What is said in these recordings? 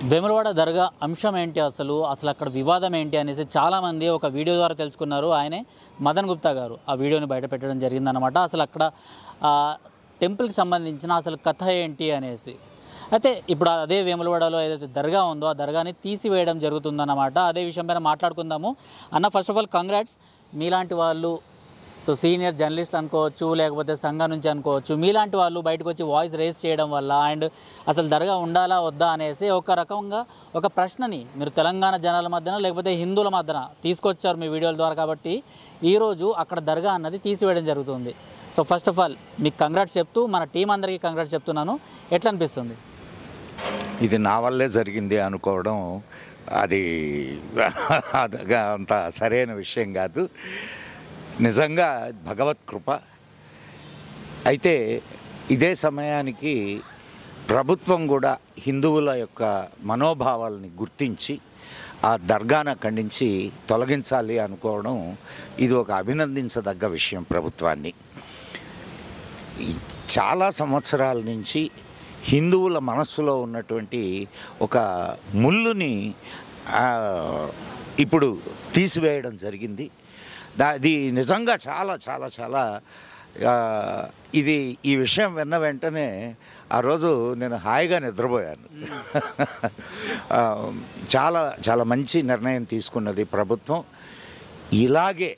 వేములవాడ దర్గా అంశం ఏంటి, అసలు అక్కడ వివాదం ఏంటి అనేసి చాలామంది ఒక వీడియో ద్వారా తెలుసుకున్నారు. ఆయనే మదన్ గుప్తా గారు ఆ వీడియోని బయట పెట్టడం జరిగిందనమాట. అసలు అక్కడ టెంపుల్కి సంబంధించిన అసలు కథ ఏంటి అనేసి. అయితే ఇప్పుడు అదే వేములవాడలో ఏదైతే దర్గా ఉందో ఆ దర్గాని తీసివేయడం జరుగుతుందన్నమాట. అదే విషయం పైన మాట్లాడుకుందాము. అన్న, ఫస్ట్ ఆఫ్ ఆల్ కంగ్రాట్స్. మీలాంటి వాళ్ళు, సో సీనియర్ జర్నలిస్టులు అనుకోవచ్చు, లేకపోతే సంఘం నుంచి అనుకోవచ్చు, మీలాంటి వాళ్ళు బయటకు వచ్చి వాయిస్ రేస్ చేయడం వల్ల అండ్ అసలు దర్గా ఉండాలా వద్దా అనేసి ఒక రకంగా ఒక ప్రశ్నని మీరు తెలంగాణ జనాల మధ్యన లేకపోతే హిందువుల మధ్యన తీసుకొచ్చారు మీ వీడియోల ద్వారా. కాబట్టి ఈరోజు అక్కడ దర్గా అన్నది తీసివేయడం జరుగుతుంది. సో ఫస్ట్ ఆఫ్ ఆల్ మీకు కంగ్రాట్స్ చెప్తూ మన టీం అందరికీ కంగ్రాట్స్ చెప్తున్నాను. ఎట్లా అనిపిస్తుంది? ఇది నా వల్లే జరిగింది అనుకోవడం అది అంత సరైన విషయం కాదు. నిజంగా భగవత్ కృప. అయితే ఇదే సమయానికి ప్రభుత్వం కూడా హిందువుల యొక్క మనోభావాలని గుర్తించి ఆ దర్గాను అక్కడి నుంచి తొలగించాలి అనుకోవడం ఇది ఒక అభినందించదగ్గ విషయం. ప్రభుత్వాన్ని చాలా సంవత్సరాల నుంచి హిందువుల మనస్సులో ఉన్నటువంటి ఒక ముళ్ళుని ఇప్పుడు తీసివేయడం జరిగింది. అది నిజంగా చాలా చాలా చాలా ఇది ఈ విషయం విన్న వెంటనే ఆ రోజు నేను హాయిగా నిద్రపోయాను. చాలా చాలా మంచి నిర్ణయం తీసుకున్నది ప్రభుత్వం. ఇలాగే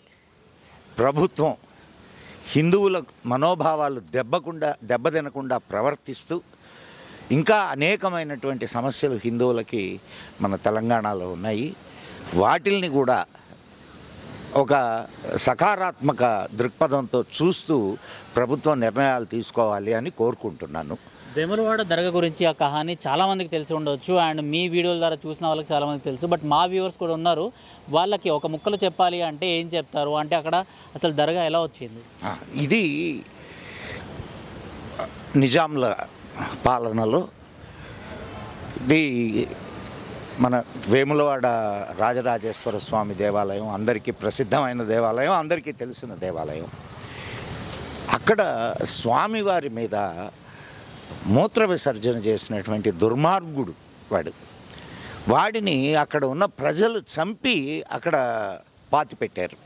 ప్రభుత్వం హిందువుల మనోభావాలు దెబ్బతినకుండా ప్రవర్తిస్తూ ఇంకా అనేకమైనటువంటి సమస్యలు హిందువులకి మన తెలంగాణలో ఉన్నాయి. వాటిల్ని కూడా ఒక సకారాత్మక దృక్పథంతో చూస్తూ ప్రభుత్వం నిర్ణయాలు తీసుకోవాలి అని కోరుకుంటున్నాను. వేములవాడ దర్గా గురించి ఆ కహాని చాలామందికి తెలిసి ఉండవచ్చు అండ్ మీ వీడియోల ద్వారా చూసిన వాళ్ళకి చాలామందికి తెలుసు. బట్ మా వ్యూవర్స్ కూడా ఉన్నారు, వాళ్ళకి ఒక ముక్కలు చెప్పాలి అంటే ఏం చెప్తారు? అంటే అక్కడ అసలు దర్గా ఎలా వచ్చింది? ఇది నిజాంల పాలనలో ఇది మన వేములవాడ రాజరాజేశ్వర స్వామి దేవాలయం అందరికీ ప్రసిద్ధమైన దేవాలయం, అందరికీ తెలిసిన దేవాలయం. అక్కడ స్వామివారి మీద మూత్ర విసర్జన చేసినటువంటి దుర్మార్గుడు వాడిని అక్కడ ఉన్న ప్రజలు చంపి అక్కడ పాతిపెట్టారు.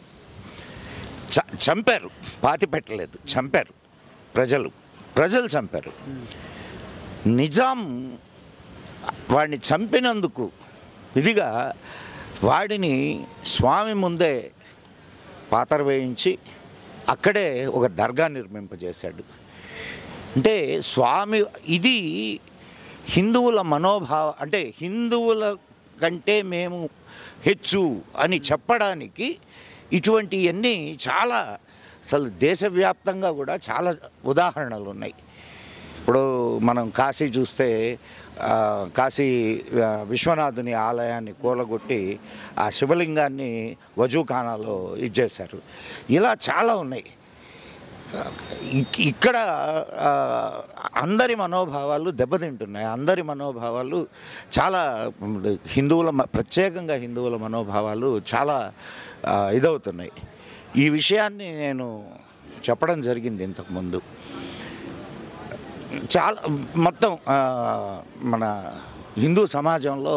చంపారు, పాతిపెట్టలేదు, చంపారు. ప్రజలు చంపారు. నిజాం వాడిని చంపినందుకు ఇదిగా వాడిని స్వామి ముందే పాతర వేయించి అక్కడే ఒక దర్గా నిర్మింపజేశాడు. అంటే స్వామి ఇది హిందువుల అంటే హిందువుల కంటే మేము హెచ్చు అని చెప్పడానికి ఇటువంటివన్నీ చాలా అసలు దేశవ్యాప్తంగా కూడా చాలా ఉదాహరణలు ఉన్నాయి. ఇప్పుడు మనం కాశీ చూస్తే కాశీ విశ్వనాథుని ఆలయాన్ని కూలగొట్టి ఆ శివలింగాన్ని వజూఖానాలో ఇచ్చేశారు. ఇలా చాలా ఉన్నాయి. ఇక్కడ అందరి మనోభావాలు దెబ్బతింటున్నాయి. అందరి మనోభావాలు చాలా ప్రత్యేకంగా హిందువుల మనోభావాలు చాలా ఇదవుతున్నాయి. ఈ విషయాన్ని నేను చెప్పడం జరిగింది ఇంతకుముందు. చాలా మొత్తం మన హిందూ సమాజంలో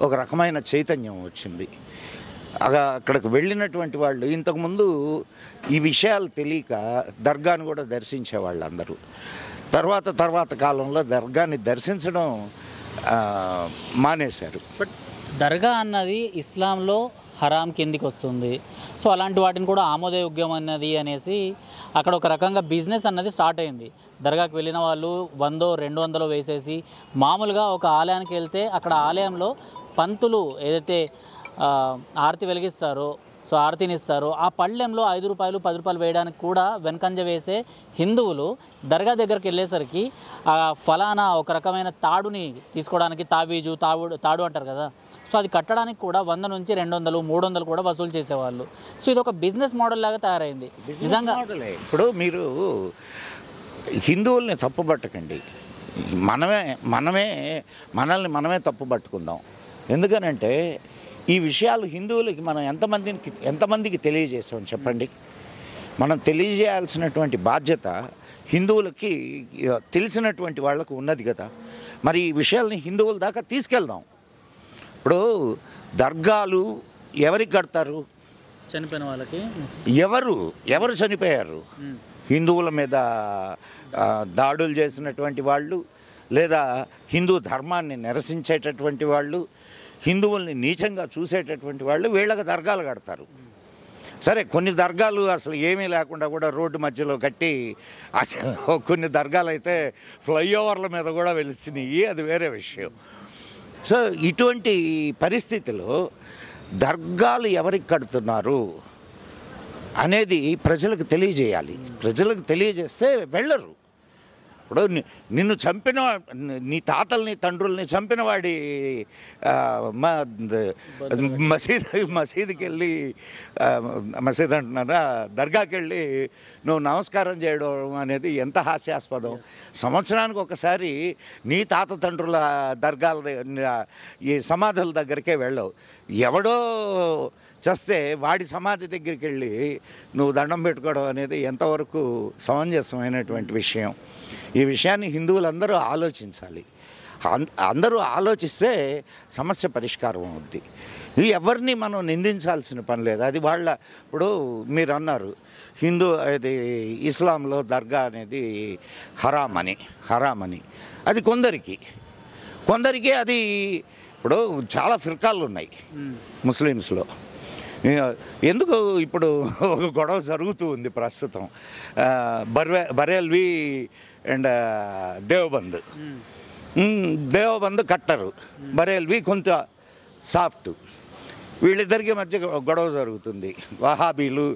ఒక రకమైన చైతన్యం వచ్చింది. అక్కడికి వెళ్ళినటువంటి వాళ్ళు ఇంతకుముందు ఈ విషయాలు తెలియక దర్గాను కూడా దర్శించేవాళ్ళు అందరూ. తర్వాత కాలంలో దర్గాని దర్శించడం మానేశారు. బట్ దర్గా అన్నది ఇస్లాంలో హరాం కిందికి వస్తుంది. సో అలాంటి వాటిని కూడా ఆమోదయోగ్యం అన్నది అనేసి అక్కడ ఒక రకంగా బిజినెస్ అన్నది స్టార్ట్ అయింది. దర్గాకి వెళ్ళిన వాళ్ళు 100-200 వేసేసి మామూలుగా ఒక ఆలయానికి వెళ్తే అక్కడ ఆలయంలో పంతులు ఏదైతే ఆరతి వెలిగిస్తారో, సో ఆరతినిస్తారో ఆ పళ్ళెంలో 5 రూపాయలు 10 రూపాయలు వేయడానికి కూడా వెనకంజ వేసే హిందువులు దర్గా దగ్గరికి వెళ్ళేసరికి ఆ ఫలానా ఒక రకమైన తాడుని తీసుకోవడానికి తాడు అంటారు కదా, సో అది కట్టడానికి కూడా 100 నుంచి 200, 300 కూడా వసూలు చేసేవాళ్ళు. సో ఇది ఒక బిజినెస్ మోడల్ లాగా తయారైంది నిజంగా. ఇప్పుడు మీరు హిందువుల్ని తప్పుపట్టకండి, మనల్ని మనమే తప్పుపట్టుకుందాం. ఎందుకనంటే ఈ విషయాలు హిందువులకి మనం ఎంతమందికి తెలియజేసాం చెప్పండి. మనం తెలియజేయాల్సినటువంటి బాధ్యత హిందువులకి తెలిసినటువంటి వాళ్ళకు ఉన్నది కదా. మరి ఈ విషయాల్ని హిందువుల దాకా తీసుకెళ్దాం. ఇప్పుడు దర్గాలు ఎవరికి కడతారు? చనిపోయిన వాళ్ళకి. ఎవరు చనిపోయారు? హిందువుల మీద దాడులు చేసినటువంటి వాళ్ళు, లేదా హిందూ ధర్మాన్ని నిరసించేటటువంటి వాళ్ళు, హిందువుల్ని నీచంగా చూసేటటువంటి వాళ్ళు వీళ్ళకి దర్గాలు కడతారు. సరే, కొన్ని దర్గాలు అసలు ఏమీ లేకుండా కూడా రోడ్డు మధ్యలో కట్టి, కొన్ని దర్గాలు అయితే ఫ్లైఓవర్ల మీద కూడా వెలిసినాయి, అది వేరే విషయం. సో ఇటువంటి పరిస్థితిలో దర్గాలు ఎవరికి కడుతున్నారు అనేది ప్రజలకు తెలియజేయాలి. ప్రజలకు తెలియజేస్తే వెళ్ళరు. ఇప్పుడు నిన్ను చంపిన, నీ తాతల్ని తండ్రుల్ని చంపిన వాడి మసీదుకి వెళ్ళి, మసీద్ అంటున్నారా, దర్గాకి వెళ్ళి నువ్వు నమస్కారం చేయడం అనేది ఎంత హాస్యాస్పదం. సంవత్సరానికి ఒకసారి నీ తాత తండ్రుల దర్గాల ఈ సమాధుల దగ్గరికే వెళ్ళవు. ఎవడో చస్తే వాడి సమాధి దగ్గరికి వెళ్ళి నువ్వు దండం పెట్టుకోవడం అనేది ఎంతవరకు సమంజసమైనటువంటి విషయం. ఈ విషయాన్ని హిందువులందరూ ఆలోచించాలి. అందరూ ఆలోచిస్తే సమస్య పరిష్కారం అవుద్ది. ఎవరిని మనం నిందించాల్సిన పని లేదు. అది వాళ్ళ, ఇప్పుడు మీరు అన్నారు అది ఇస్లాంలో దర్గా అనేది హరామని. అది కొందరికి అది, ఇప్పుడు చాలా ఫిర్కాలు ఉన్నాయి ముస్లిమ్స్లో. ఎందుకు ఇప్పుడు ఒక గొడవ జరుగుతూ ఉంది ప్రస్తుతం, బరేల్వి అండ్ దేవబంద్ కట్టరు, బరేల్వి కొంత సాఫ్ట్, వీళ్ళిద్దరికి మధ్య గొడవ జరుగుతుంది. వహాబీలు,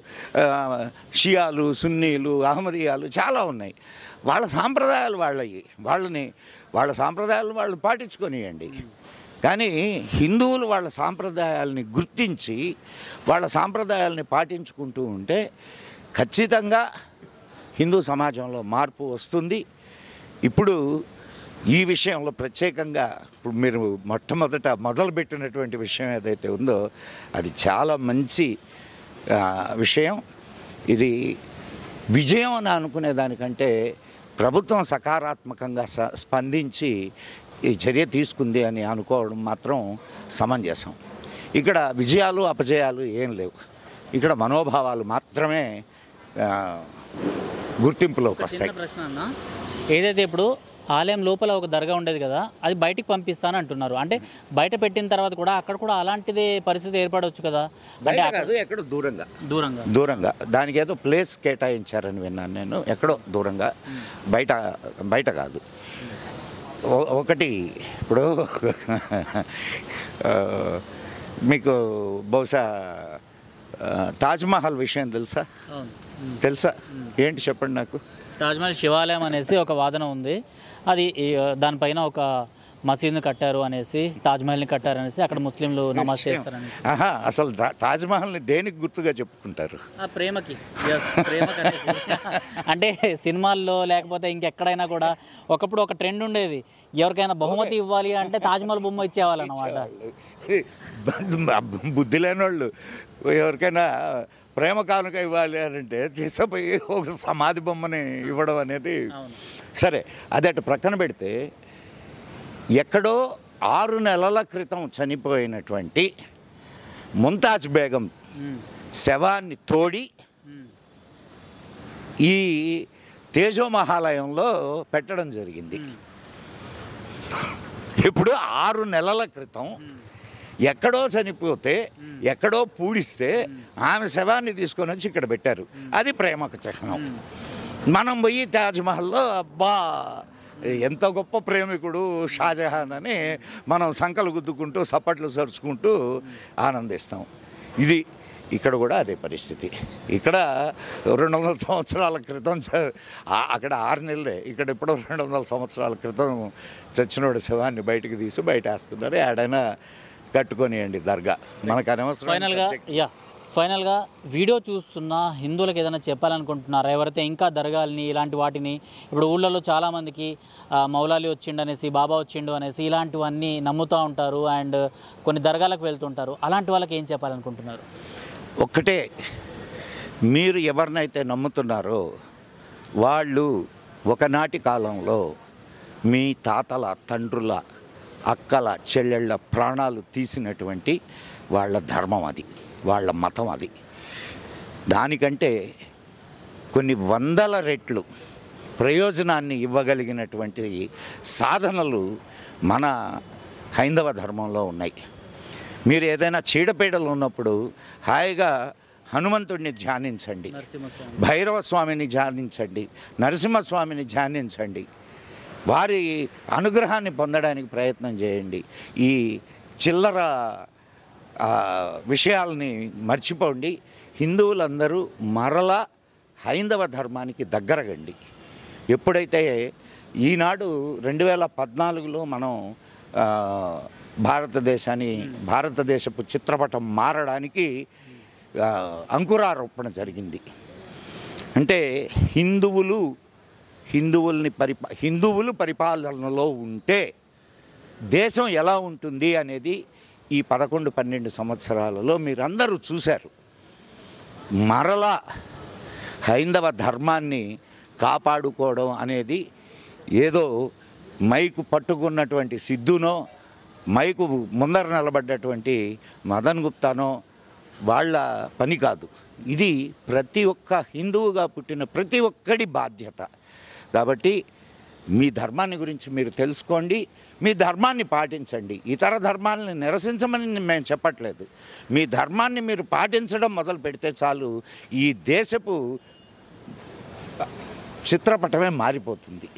షియాలు, సున్నీలు, అహ్మదీయాలు చాలా ఉన్నాయి. వాళ్ళ సాంప్రదాయాలు వాళ్ళ సాంప్రదాయాలను వాళ్ళు పాటించుకొనియండి. కానీ హిందువులు వాళ్ళ సాంప్రదాయాలని గుర్తించి వాళ్ళ సాంప్రదాయాలని పాటించుకుంటూ ఉంటే ఖచ్చితంగా హిందూ సమాజంలో మార్పు వస్తుంది. ఇప్పుడు ఈ విషయంలో ప్రత్యేకంగా ఇప్పుడు మీరు మొదలుపెట్టినటువంటి విషయం ఏదైతే ఉందో అది చాలా మంచి విషయం. ఇది విజయం అని అనుకునే దానికంటే ప్రభుత్వం సకారాత్మకంగా స్పందించి ఈ చర్య తీసుకుంది అని అనుకోవడం మాత్రం సమంజసం. ఇక్కడ విజయాలు అపజయాలు ఏం లేవు. ఇక్కడ మనోభావాలు మాత్రమే గుర్తింపులోకి వస్తాయి. ప్రశ్న అన్న, ఏదైతే ఇప్పుడు ఆలయం లోపల ఒక దర్గా ఉండేది కదా, అది బయటికి పంపిస్తాను అంటున్నారు. అంటే బయట పెట్టిన తర్వాత కూడా అక్కడ కూడా అలాంటిదే పరిస్థితి ఏర్పడవచ్చు కదా? అంటే ఎక్కడో దూరంగా దానికి ఏదో ప్లేస్ కేటాయించారని విన్నాను నేను. ఎక్కడో దూరంగా, బయట కాదు. ఒకటి, ఇప్పుడు మీకు బహుశా తాజ్మహల్ విషయం తెలుసా? ఏంటి చెప్పండి నాకు. తాజ్మహల్ శివాలయం అనేసి ఒక వాదన ఉంది. అది దానిపైన ఒక మసీదుని కట్టారు అనేసి, తాజ్మహల్ని కట్టారు అనేసి, అక్కడ ముస్లింలు నమాజ్ చేస్తారని. అసలు తాజ్మహల్ని దేనికి గుర్తుగా చెప్పుకుంటారు? ప్రేమకి. అంటే సినిమాల్లో లేకపోతే ఇంకెక్కడైనా కూడా ఒకప్పుడు ఒక ట్రెండ్ ఉండేది, ఎవరికైనా బహుమతి ఇవ్వాలి అంటే తాజ్మహల్ బొమ్మ ఇచ్చేవాళ్ళన్నమాట. బుద్ధి లేని వాళ్ళు ఎవరికైనా ప్రేమ కానుక ఇవ్వాలి అని అంటే తీసుకుపోయి ఒక సమాధి బొమ్మని ఇవ్వడం అనేది సరే. అదట ప్రక్కన పెడితే, ఎక్కడో 6 నెలల క్రితం చనిపోయినటువంటి ముంతాజ్ బేగం శవాన్ని తోడి ఈ తేజో మహాలయంలో పెట్టడం జరిగింది. ఇప్పుడు 6 నెలల క్రితం ఎక్కడో చనిపోతే, ఎక్కడో పూడిస్తే ఆమె శవాన్ని తీసుకొని వచ్చి ఇక్కడ పెట్టారు. అది ప్రేమకు చిహ్నం. మనం పోయి తాజ్మహల్లో అబ్బా ఎంత గొప్ప ప్రేమికుడు షాజహాన్ అని మనం సంకలు గుద్దుకుంటూ చప్పట్లు సరుచుకుంటూ ఆనందిస్తాం. ఇది ఇక్కడ కూడా అదే పరిస్థితి. ఇక్కడ 200 సంవత్సరాల క్రితం అక్కడ 6 నెలలే, ఇక్కడ ఎప్పుడో 200 సంవత్సరాల క్రితం చచ్చినోడు శవాన్ని బయటకు తీసి బయట వేస్తున్నారు. ఏడైనా కట్టుకొనియండి దర్గా, మనకు అనవసరం. ఫైనల్గా వీడియో చూస్తున్న హిందువులకు ఏదైనా చెప్పాలనుకుంటున్నారా? ఎవరైతే ఇంకా దర్గాల్ని ఇలాంటి వాటిని, ఇప్పుడు ఊళ్ళలో చాలామందికి మౌలాలి వచ్చిండు అనేసి, బాబా వచ్చిండు అనేసి ఇలాంటివన్నీ నమ్ముతూ ఉంటారు అండ్ కొన్ని దర్గాలకు వెళ్తుంటారు. అలాంటి వాళ్ళకి ఏం చెప్పాలనుకుంటున్నారు? ఒక్కటే, మీరు ఎవరినైతే నమ్ముతున్నారో వాళ్ళు ఒకనాటి కాలంలో మీ తాతల తండ్రుల అక్కల చెల్లెళ్ళ ప్రాణాలు తీసినటువంటి వాళ్ళ ధర్మం అది, వాళ్ళ మతం అది. దానికంటే కొన్ని వందల రెట్లు ప్రయోజనాన్ని ఇవ్వగలిగినటువంటి సాధనలు మన హైందవ ధర్మంలో ఉన్నాయి. మీరు ఏదైనా చీడపీడలు ఉన్నప్పుడు హాయిగా హనుమంతుడిని ధ్యానించండి, భైరవ స్వామిని ధ్యానించండి, నరసింహస్వామిని ధ్యానించండి, వారి అనుగ్రహాన్ని పొందడానికి ప్రయత్నం చేయండి. ఈ చిల్లర విషయాలని మర్చిపోండి. హిందువులందరూ మరలా హైందవ ధర్మానికి దగ్గరగండి. ఎప్పుడైతే ఈనాడు 2014లో మనం భారతదేశపు చిత్రపటం మారడానికి అంకురారోపణ జరిగింది. అంటే హిందువులు పరిపాలనలో ఉంటే దేశం ఎలా ఉంటుంది అనేది ఈ 11-12 సంవత్సరాలలో మీరందరూ చూశారు. మరలా హైందవ ధర్మాన్ని కాపాడుకోవడం అనేది ఏదో మైకు పట్టుకున్నటువంటి సిద్ధునో, మైకు ముందర నిలబడ్డటువంటి మదన్ గుప్తానో వాళ్ళ పని కాదు. ఇది ప్రతి ఒక్క హిందువుగా పుట్టిన ప్రతి ఒక్కడి బాధ్యత. కాబట్టి మీ ధర్మాన్ని గురించి మీరు తెలుసుకోండి, మీ ధర్మాన్ని పాటించండి. ఇతర ధర్మాలను నిరసించమని మేము చెప్పట్లేదు. మీ ధర్మాన్ని మీరు పాటించడం మొదలు పెడితే చాలు, ఈ దేశపు చిత్రపటమే మారిపోతుంది.